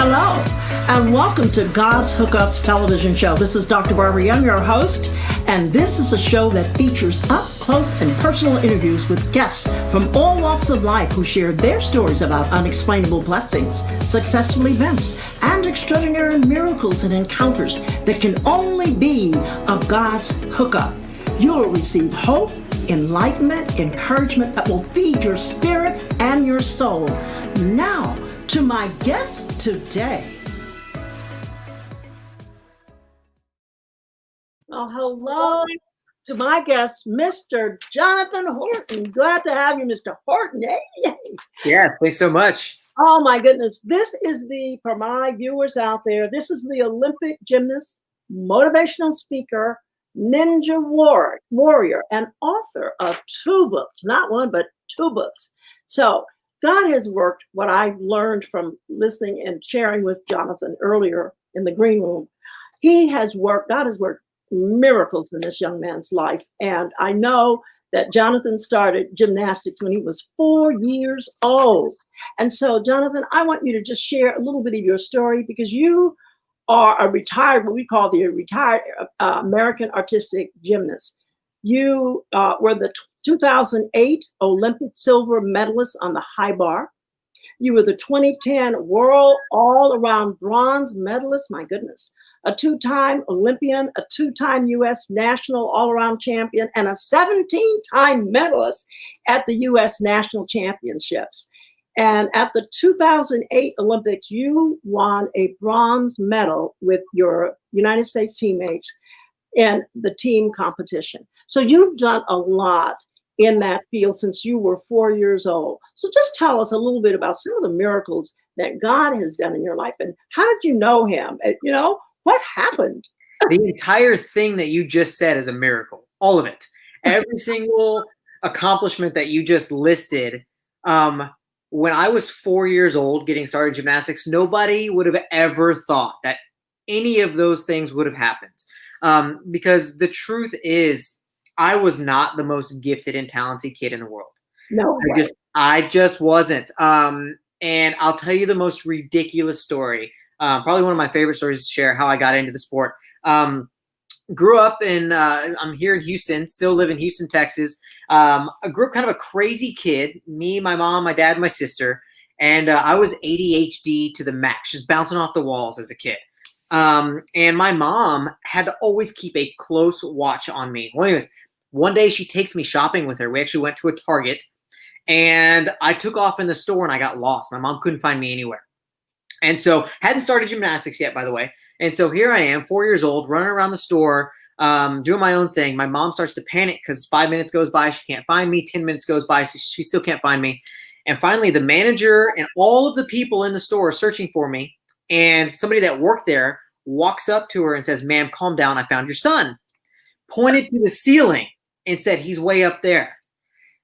Hello, and welcome to God's Hookups television show. This is Dr. Barbara Young, your host, and this is a show that features up-close and personal interviews with guests from all walks of life who share their stories about unexplainable blessings, successful events, and extraordinary miracles and encounters that can only be of God's hookup. You'll receive hope, enlightenment, encouragement that will feed your spirit and your soul. Now, to my guest today. Well, hello to my guest, Mr. Jonathan Horton. Glad to have you, Mr. Horton. Hey. Yeah, thanks so much. Oh my goodness. This is for my viewers out there, this is the Olympic gymnast, motivational speaker, ninja warrior, and author of 2 books, not one, but 2 books. So God has worked what I've learned from listening and sharing with Jonathan earlier in the green room. God has worked miracles in this young man's life. And I know that Jonathan started gymnastics when he was 4 years old. And so, Jonathan, I want you to just share a little bit of your story, because you are what we call the retired American artistic gymnast. You were the 2008 Olympic silver medalist on the high bar. You were the 2010 World All-Around bronze medalist, my goodness, a 2-time Olympian, a 2-time U.S. National All-Around champion, and a 17-time medalist at the U.S. National Championships. And at the 2008 Olympics, you won a bronze medal with your United States teammates in the team competition. So you've done a lot in that field since you were 4 years old. So just tell us a little bit about some of the miracles that God has done in your life, and how did you know him? What happened? The entire thing that you just said is a miracle. All of it. Every single accomplishment that you just listed. When I was 4 years old getting started in gymnastics, nobody would have ever thought that any of those things would have happened. Because the truth is, I was not the most gifted and talented kid in the world. No, I just wasn't. And I'll tell you the most ridiculous story. Probably one of my favorite stories to share, how I got into the sport. Grew up I'm here in Houston, still live in Houston, Texas. I grew up kind of a crazy kid, me, my mom, my dad, my sister. And I was ADHD to the max, just bouncing off the walls as a kid. And my mom had to always keep a close watch on me. Well, anyways, one day she takes me shopping with her. We actually went to a Target, and I took off in the store and I got lost. My mom couldn't find me anywhere. And so hadn't started gymnastics yet, by the way. And so here I am, 4 years old, running around the store, doing my own thing. My mom starts to panic because 5 minutes goes by, she can't find me. 10 minutes goes by, she still can't find me. And finally, the manager and all of the people in the store are searching for me. And somebody that worked there walks up to her and says, "Ma'am, calm down. I found your son." Pointed to the ceiling and said, "He's way up there."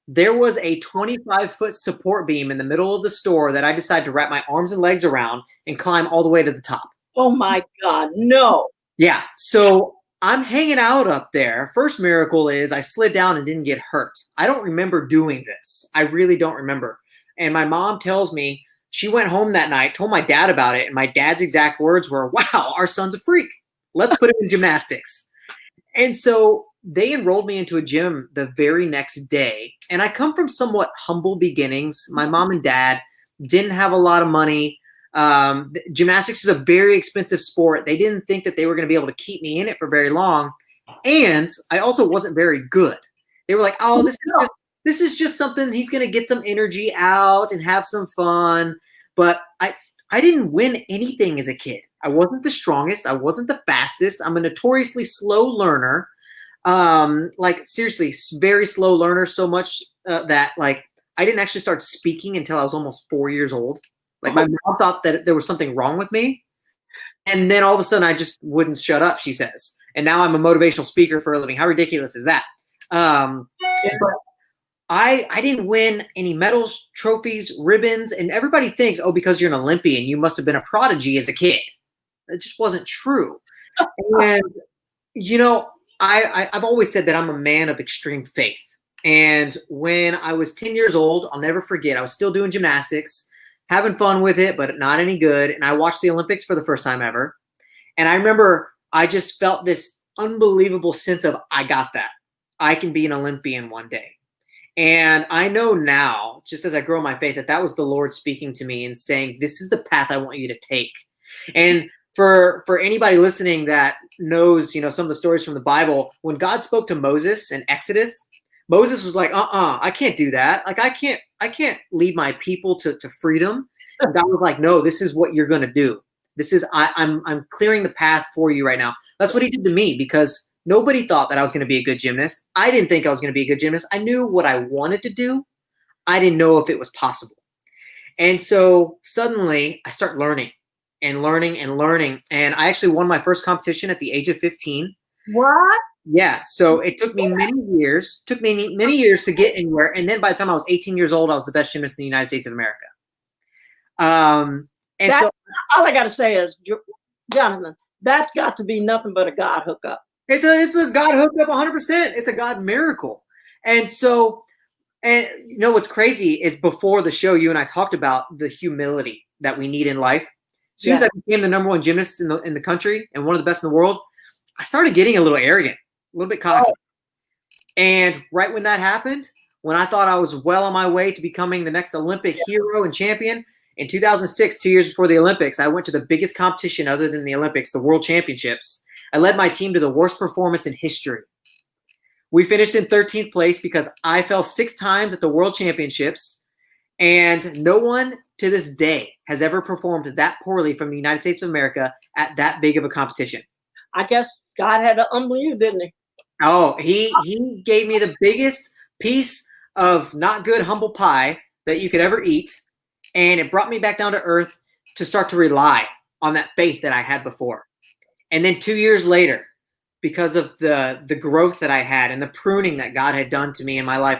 There was a 25-foot support beam in the middle of the store that I decided to wrap my arms and legs around and climb all the way to the top. Oh my God, no. Yeah, so I'm hanging out up there. First miracle is I slid down and didn't get hurt. I don't remember doing this. I really don't remember. And my mom tells me she went home that night, told my dad about it, and my dad's exact words were, "Wow, our son's a freak. Let's put him in gymnastics." And so they enrolled me into a gym the very next day. And I come from somewhat humble beginnings. My mom and dad didn't have a lot of money. Gymnastics is a very expensive sport. They didn't think that they were going to be able to keep me in it for very long. And I also wasn't very good. They were like, "Oh, this is just something, he's going to get some energy out and have some fun." But I didn't win anything as a kid. I wasn't the strongest. I wasn't the fastest. I'm a notoriously slow learner. Seriously, very slow learner, so much that I didn't actually start speaking until I was almost 4 years old. My mom thought that there was something wrong with me. And then all of a sudden I just wouldn't shut up, she says. And now I'm a motivational speaker for a living. How ridiculous is that? But I didn't win any medals, trophies, ribbons, and everybody thinks, "Oh, because you're an Olympian, you must have been a prodigy as a kid." It just wasn't true. And, I've always said that I'm a man of extreme faith. And when I was 10 years old, I'll never forget, I was still doing gymnastics. having fun with it, but not any good. And I watched the Olympics for the first time ever. And I remember I just felt this unbelievable sense of, I got that. I can be an Olympian one day. And I know now, just as I grow my faith, that that was the Lord speaking to me and saying, this is the path I want you to take. And for anybody listening that knows, some of the stories from the Bible, when God spoke to Moses in Exodus, Moses was like, I can't do that. Like, I can't lead my people to freedom. And God was like, no, this is what you're going to do. This is, I'm clearing the path for you right now. That's what he did to me, because nobody thought that I was going to be a good gymnast. I didn't think I was going to be a good gymnast. I knew what I wanted to do. I didn't know if it was possible. And so suddenly I start learning and learning and learning. And I actually won my first competition at the age of 15. What? Yeah. So it took me many years to get anywhere. And then by the time I was 18 years old, I was the best gymnast in the United States of America. And That's, so all I got to say is, Jonathan, that's got to be nothing but a God hookup. It's a God hookup 100%. It's a God miracle. And so, and what's crazy is, before the show, you and I talked about the humility that we need in life. As soon as I became the number one gymnast in the country and one of the best in the world, I started getting a little arrogant, a little bit cocky. Oh. And right when that happened, when I thought I was well on my way to becoming the next Olympic hero and champion, in 2006, 2 years before the Olympics, I went to the biggest competition other than the Olympics, the World Championships. I led my team to the worst performance in history. We finished in 13th place because I fell 6 times at the World Championships, and no one to this day has ever performed that poorly from the United States of America at that big of a competition. I guess God had to humble you, didn't he? Oh, he gave me the biggest piece of not good humble pie that you could ever eat, and it brought me back down to earth to start to rely on that faith that I had before. And then 2 years later, because of the growth that I had and the pruning that God had done to me in my life,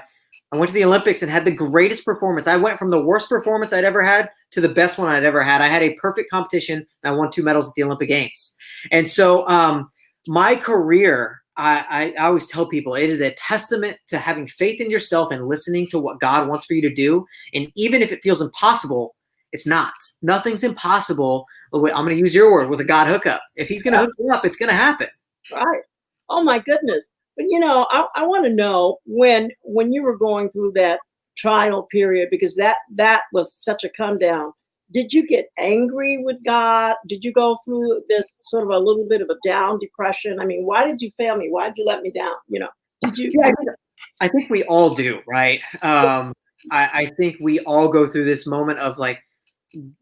I went to the Olympics and had the greatest performance. I went from the worst performance I'd ever had to the best one I'd ever had. I had a perfect competition, and I won 2 medals at the Olympic Games. And so my career, I always tell people, it is a testament to having faith in yourself and listening to what God wants for you to do. And even if it feels impossible, it's not. Nothing's impossible. I'm going to use your word, with a God hookup. If he's going to hook you up, it's going to happen. Right. Oh, my goodness. But, I want to know, when you were going through that trial period, because that was such a come down, did you get angry with God? Did you go through this sort of a little bit of a down depression? I mean, why did you fail me? Why did you let me down? Did you? Yeah, I think we all do, right? I think we all go through this moment of like,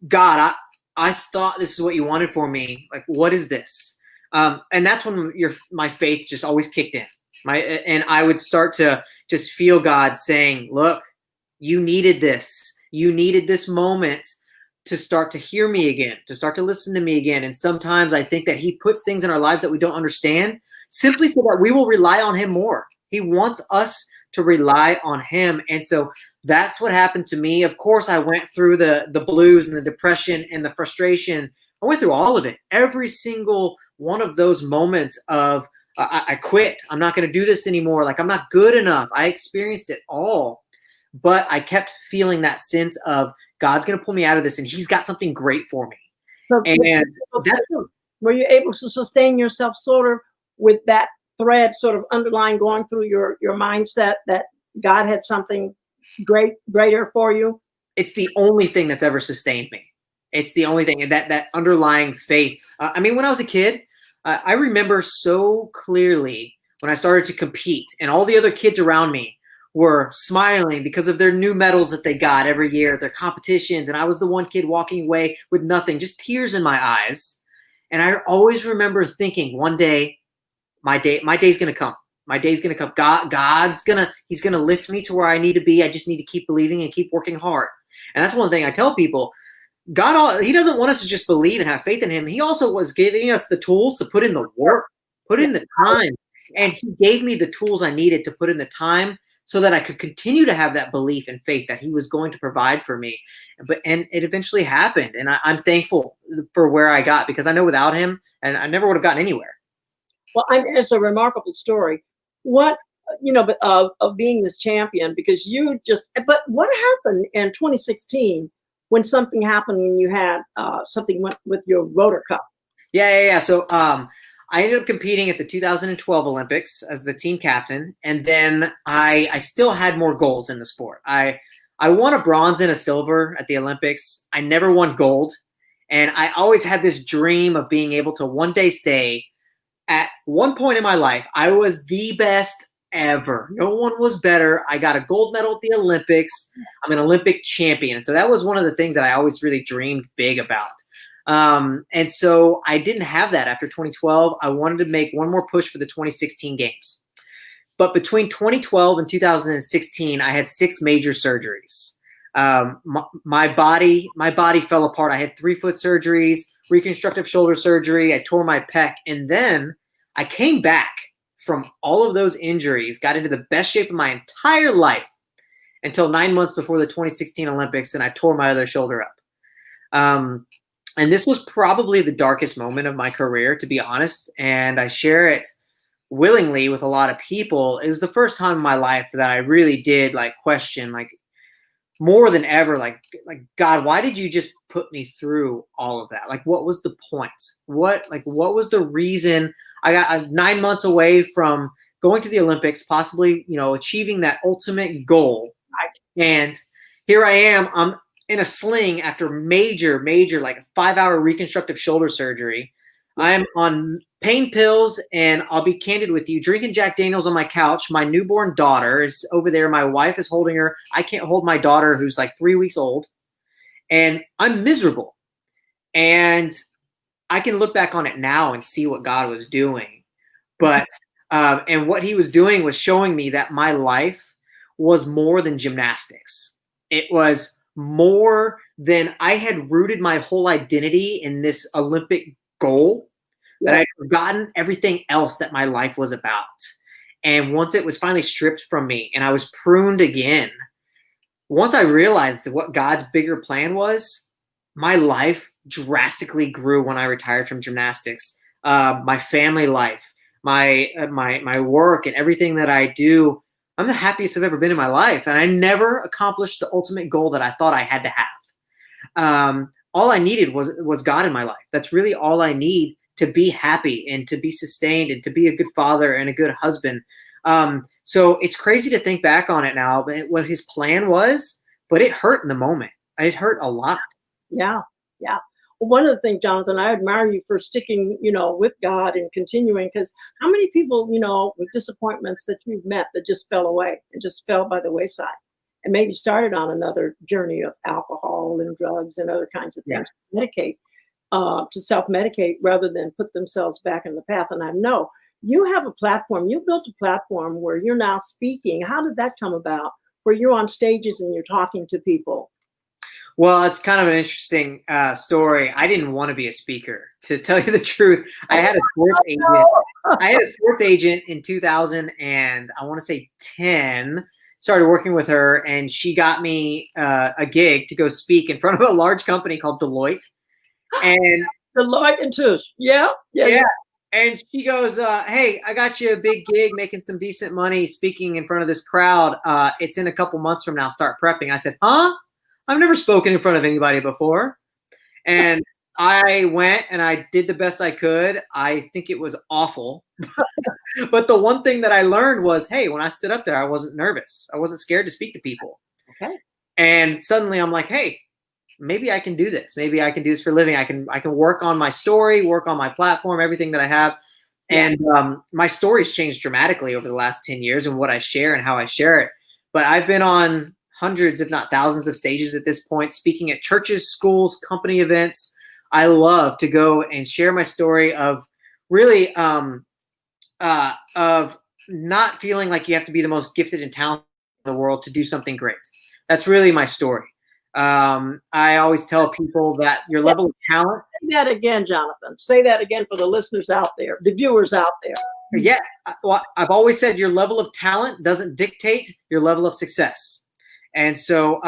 God, I thought this is what you wanted for me. Like, what is this? And that's when my faith just always kicked in. And I would start to just feel God saying, look, you needed this. You needed this moment to start to hear me again, to start to listen to me again. And sometimes I think that he puts things in our lives that we don't understand, simply so that we will rely on him more. He wants us to rely on him. And so that's what happened to me. Of course, I went through the blues and the depression and the frustration. I went through all of it. Every single one of those moments of, I quit. I'm not going to do this anymore. Like, I'm not good enough. I experienced it all. But I kept feeling that sense of, God's going to pull me out of this, and he's got something great for me. So, and were you able to sustain yourself sort of with that thread sort of underlying going through your mindset that God had something greater for you? It's the only thing that's ever sustained me. It's the only thing, and that underlying faith. I mean, when I was a kid, I remember so clearly when I started to compete, and all the other kids around me were smiling because of their new medals that they got every year at their competitions. And I was the one kid walking away with nothing, just tears in my eyes. And I always remember thinking, one day, my day's going to come. My day's going to come. He's going to lift me to where I need to be. I just need to keep believing and keep working hard. And that's one thing I tell people. God, he doesn't want us to just believe and have faith in him. He also was giving us the tools to put in the work, put in the time. And he gave me the tools I needed to put in the time, so that I could continue to have that belief and faith that he was going to provide for me. And it eventually happened. And I'm thankful for where I got, because I know without him, and I never would have gotten anywhere. Well, it's a remarkable story. What, of being this champion, because but what happened in 2016 when something happened when you had something went with your rotor cuff. Yeah. So I ended up competing at the 2012 Olympics as the team captain, and then I still had more goals in the sport. I won a bronze and a silver at the Olympics. I never won gold, and I always had this dream of being able to one day say, at one point in my life, I was the best ever. No one was better. I got a gold medal at the Olympics. I'm an Olympic champion. And so that was one of the things that I always really dreamed big about. And so I didn't have that after 2012. I wanted to make one more push for the 2016 games. But between 2012 and 2016, I had 6 major surgeries. My body fell apart. I had 3-foot surgeries, reconstructive shoulder surgery. I tore my pec. And then I came back from all of those injuries, got into the best shape of my entire life until 9 months before the 2016 Olympics, and I tore my other shoulder up. And this was probably the darkest moment of my career, to be honest. And I share it willingly with a lot of people. It was the first time in my life that I really did question, more than ever, like God, why did you just put me through all of that? What was the point? What was the reason? I got 9 months away from going to the Olympics, possibly, achieving that ultimate goal. And here I am, I'm in a sling after major, 5-hour reconstructive shoulder surgery. I'm on pain pills, and I'll be candid with you, drinking Jack Daniels on my couch. My newborn daughter is over there. My wife is holding her. I can't hold my daughter, who's 3 weeks old, and I'm miserable. And I can look back on it now and see what God was doing. But and what he was doing was showing me that my life was more than gymnastics. It was more than I had rooted my whole identity in this Olympic goal, that I had forgotten everything else that my life was about. And once it was finally stripped from me and I was pruned again, once I realized what God's bigger plan was, my life drastically grew when I retired from gymnastics. My family life, my work, and everything that I do, I'm the happiest I've ever been in my life. And I never accomplished the ultimate goal that I thought I had to have. All I needed was God in my life. That's really all I need to be happy and to be sustained and to be a good father and a good husband. So it's crazy to think back on it now, but what his plan was, but it hurt in the moment. It hurt a lot. Yeah. Well, one of the things, Jonathan, I admire you for sticking, with God and continuing, because how many people, with disappointments that you've met that just fell away and just fell by the wayside and maybe started on another journey of alcohol and drugs and other kinds of things to medicate, to self-medicate rather than put themselves back in the path. And I know you have a platform, you built a platform where you're now speaking. How did that come about? Where you're on stages and you're talking to people? Well, it's kind of an interesting story. I didn't want to be a speaker, to tell you the truth. I had a sports agent. I had a sports agent in 2000 and I want to say 10. Started working with her, and she got me a gig to go speak in front of a large company called Deloitte. And Deloitte and Touche. Yeah. And she goes, hey, I got you a big gig, making some decent money, speaking in front of this crowd. It's in a couple months from now. Start prepping. I said, huh? I've never spoken in front of anybody before. And I went and I did the best I could. I think it was awful. But the one thing that I learned was, hey, when I stood up there, I wasn't nervous. I wasn't scared to speak to people. Okay. And suddenly I'm like, hey, maybe I can do this. Maybe I can do this for a living. I can work on my story, work on my platform, everything that I have. And my story's changed dramatically over the last 10 years and what I share and how I share it. But I've been on hundreds, if not thousands of stages at this point, speaking at churches, schools, company events. I love to go and share my story of really of not feeling like you have to be the most gifted and talented in the world to do something great. That's really my story. I always tell people that your level of talent. Say that again, Jonathan. Say that again for the listeners out there, the viewers out there. Yeah. Well, I've always said your level of talent doesn't dictate your level of success. And so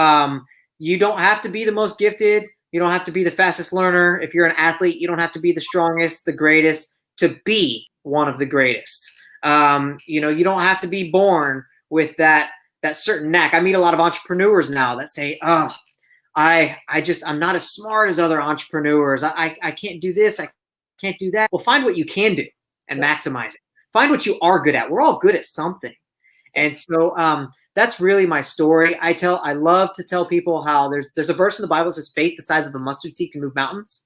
you don't have to be the most gifted. You don't have to be the fastest learner. If you're an athlete, you don't have to be the strongest, the greatest to be one of the greatest. You don't have to be born with that certain knack. I meet a lot of entrepreneurs now that say, oh, I'm not as smart as other entrepreneurs. I can't do this. I can't do that. Well, find what you can do and maximize it. Find what you are good at. We're all good at something. And so that's really my story. I love to tell people how there's a verse in the Bible that says faith the size of a mustard seed can move mountains.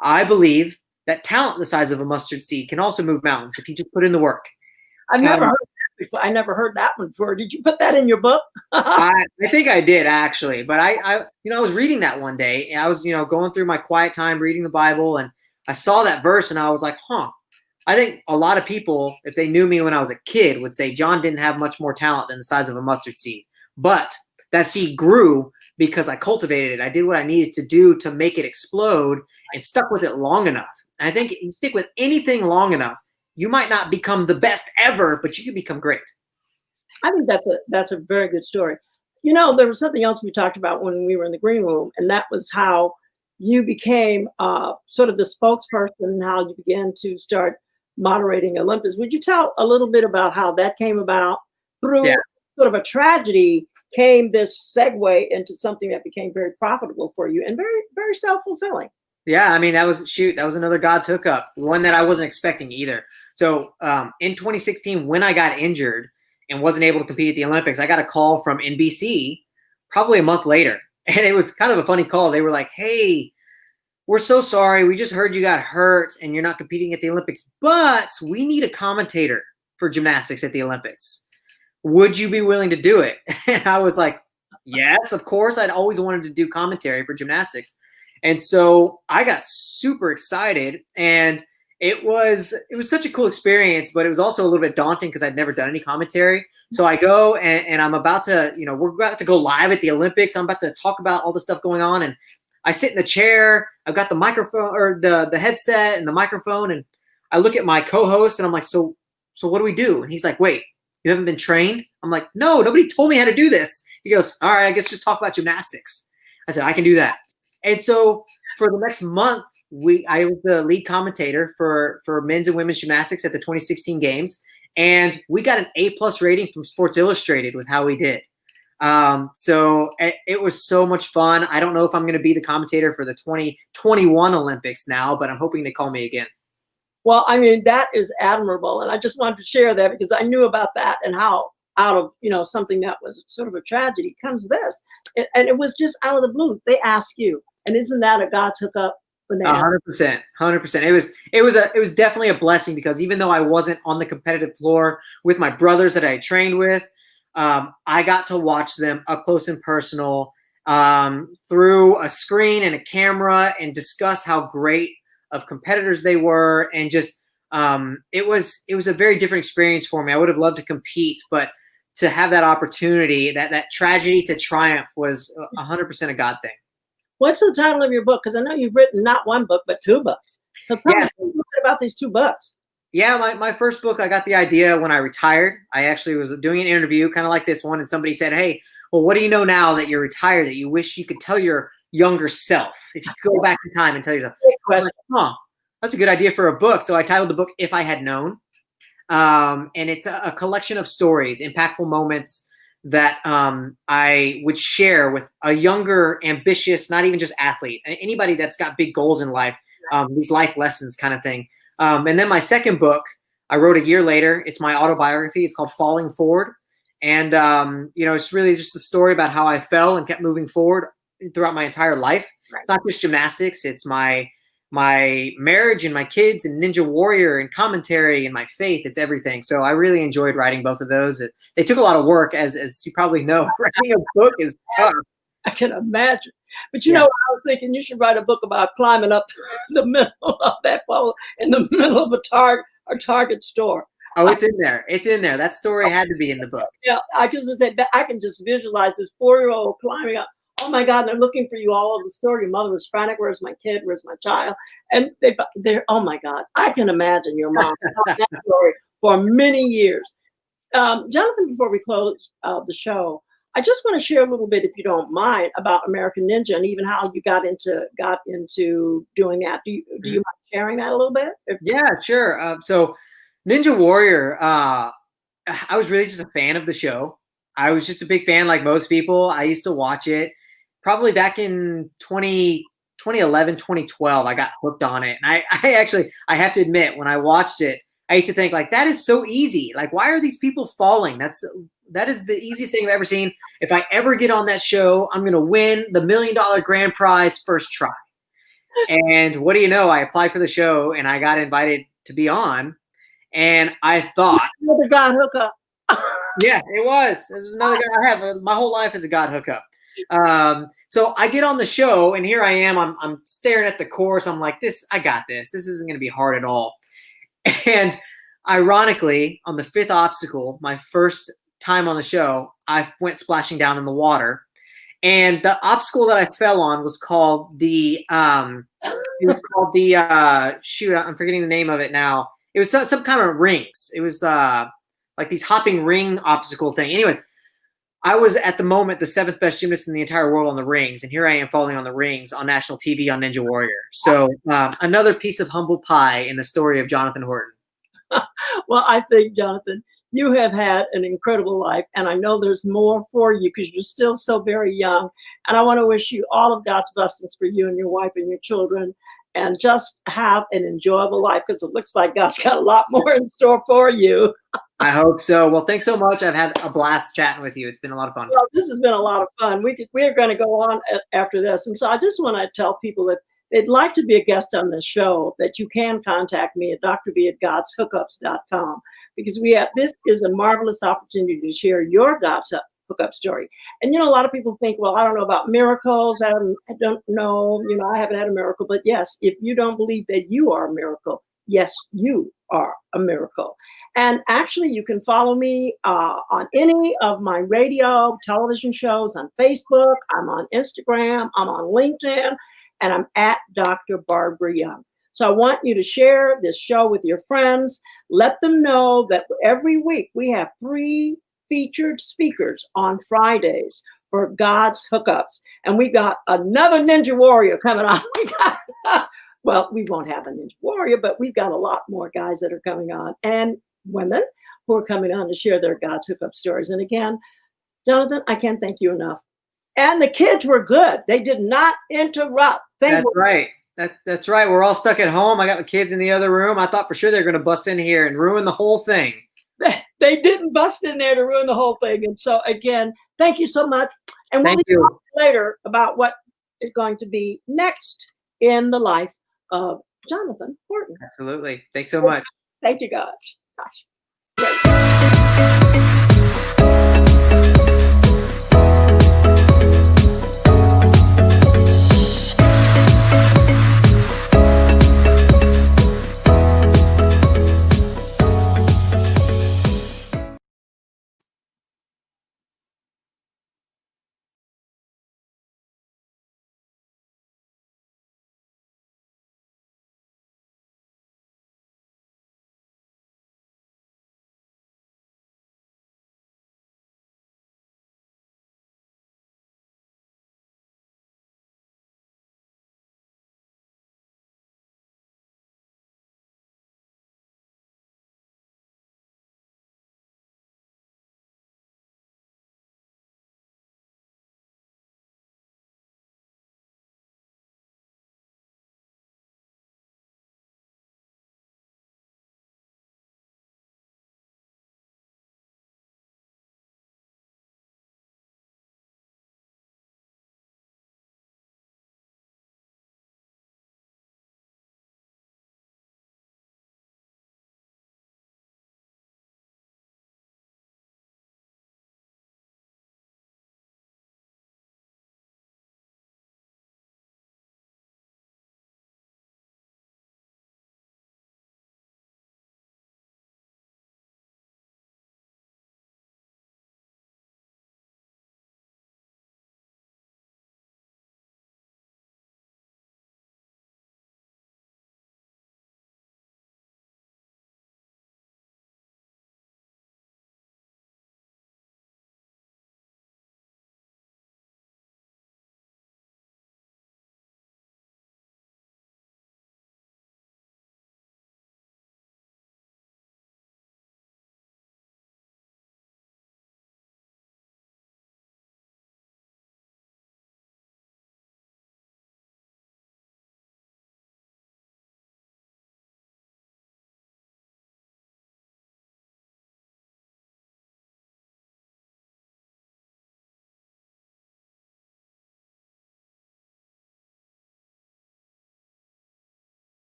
I believe that talent the size of a mustard seed can also move mountains if you just put in the work. I've never heard that before. I never heard that one before. Did you put that in your book? I think I did actually, but I was reading that one day and I was, going through my quiet time reading the Bible and I saw that verse and I was like, I think a lot of people, if they knew me when I was a kid, would say John didn't have much more talent than the size of a mustard seed. But that seed grew because I cultivated it. I did what I needed to do to make it explode and stuck with it long enough. And I think if you stick with anything long enough, you might not become the best ever, but you can become great. I think that's a very good story. There was something else we talked about when we were in the green room, and that was how you became sort of the spokesperson and how you began to start moderating Olympus. Would you tell a little bit about how that came about? Through sort of a tragedy came this segue into something that became very profitable for you and very, very self-fulfilling. Yeah, I mean, that was another God's hookup, one that I wasn't expecting either. So in 2016, when I got injured and wasn't able to compete at the Olympics, I got a call from NBC probably a month later. And it was kind of a funny call. They were like, hey, we're so sorry. We just heard you got hurt and you're not competing at the Olympics, but we need a commentator for gymnastics at the Olympics. Would you be willing to do it? And I was like, yes, of course. I'd always wanted to do commentary for gymnastics. And so I got super excited and it was such a cool experience, but it was also a little bit daunting because I'd never done any commentary. So I go and I'm about to, we're about to go live at the Olympics. I'm about to talk about all the stuff going on. And I sit in the chair, I've got the microphone or the headset and the microphone. And I look at my co-host and I'm like, so what do we do? And he's like, wait, you haven't been trained? I'm like, no, nobody told me how to do this. He goes, all right, I guess just talk about gymnastics. I said, I can do that. And so for the next month, I was the lead commentator for men's and women's gymnastics at the 2016 games. And we got an A+ rating from Sports Illustrated with how we did. So it was so much fun. I don't know if I'm going to be the commentator for the 2021 Olympics now, but I'm hoping they call me again. Well, I mean, that is admirable. And I just wanted to share that because I knew about that and how out of, something that was sort of a tragedy comes this. And it was just out of the blue. They ask you. And isn't that a God's hookup? 100%. It was definitely a blessing because even though I wasn't on the competitive floor with my brothers that I trained with, I got to watch them up close and personal through a screen and a camera and discuss how great of competitors they were. And just it was a very different experience for me. I would have loved to compete, but to have that opportunity, that tragedy to triumph was 100% a God thing. What's the title of your book? Because I know you've written not one book, but two books. So tell me a little bit about these two books. Yeah, my first book, I got the idea when I retired. I actually was doing an interview kind of like this one, and somebody said, hey, well, what do you know now that you're retired that you wish you could tell your younger self? If you could go back in time and tell yourself, like, that's a good idea for a book. So I titled the book, If I Had Known. And it's a collection of stories, impactful moments that I would share with a younger, ambitious, not even just athlete, anybody that's got big goals in life, these life lessons kind of thing. And then my second book, I wrote a year later. It's my autobiography. It's called Falling Forward. And, it's really just the story about how I fell and kept moving forward throughout my entire life. Right. It's not just gymnastics. It's my marriage and my kids and Ninja Warrior and commentary and my faith. It's everything. So I really enjoyed writing both of those. They took a lot of work, as you probably know. Writing a book is tough. I can imagine. But I was thinking you should write a book about climbing up the middle of that pole in the middle of a Target store. Oh, it's in there. It's in there. That story had to be in the book. Yeah, I can just visualize this 4-year-old climbing up. Oh my God, they're looking for you all over the store. Your mother was frantic. Where's my kid? Where's my child? And they're, oh my God, I can imagine your mom telling that story for many years. Jonathan, before we close the show, I just want to share a little bit, if you don't mind, about American Ninja and even how you got into doing that. Do you mind sharing that a little bit? Yeah, sure. So Ninja Warrior, I was really just a fan of the show. I was just a big fan, like most people. I used to watch it. probably back in 2011, 2012, I got hooked on it. And I actually, I have to admit, when I watched it, I used to think like, that is so easy. Like, why are these people falling? That is the easiest thing I've ever seen. If I ever get on that show, I'm going to win the $1 million grand prize first try. And what do you know? I applied for the show and I got invited to be on. And I thought, Another God hookup. yeah, it was another guy I have. My whole life is a God hookup. So I get on the show and here I am. I'm staring at the course. I'm like, I got this. This isn't going to be hard at all. And ironically, on the 5th obstacle, my first time on the show, I went splashing down in the water. And the obstacle that I fell on was called shoot, I'm forgetting the name of it now. It was some kind of rings. It was like these hopping ring obstacle thing. Anyways, I was at the moment the 7th best gymnast in the entire world on the rings, and here I am falling on the rings on national TV on Ninja Warrior. So another piece of humble pie in the story of Jonathan Horton. Well, I think, Jonathan, you have had an incredible life, and I know there's more for you because you're still so very young. And I want to wish you all of God's blessings for you and your wife and your children, and just have an enjoyable life because it looks like God's got a lot more in store for you. I hope so. Well, thanks so much. I've had a blast chatting with you. It's been a lot of fun. Well, this has been a lot of fun. We're going to go on after this. And so I just want to tell people that they'd like to be a guest on this show, that you can contact me at drb@godshookups.com, because this is a marvelous opportunity to share your God's hookup story. And, a lot of people think, well, I don't know about miracles. I don't know, I haven't had a miracle. But yes, if you don't believe that you are a miracle, yes, you are a miracle. And actually, you can follow me on any of my radio, television shows, on Facebook. I'm on Instagram. I'm on LinkedIn. And I'm at Dr. Barbara Young. So I want you to share this show with your friends. Let them know that every week we have 3 featured speakers on Fridays for God's Hookups. And we got another Ninja Warrior coming on. Well, we won't have a Ninja Warrior, but we've got a lot more guys that are coming on, and women who are coming on to share their God's hookup stories. And again, Jonathan, I can't thank you enough. And the kids were good. They did not interrupt. That's right. That's right. We're all stuck at home. I got my kids in the other room. I thought for sure they're going to bust in here and ruin the whole thing. They didn't bust in there to ruin the whole thing. And so, again, thank you so much. And we'll be talking later about what is going to be next in the life of Jonathan Horton. Absolutely. Thanks so much. Thank you, guys. Gosh. Great.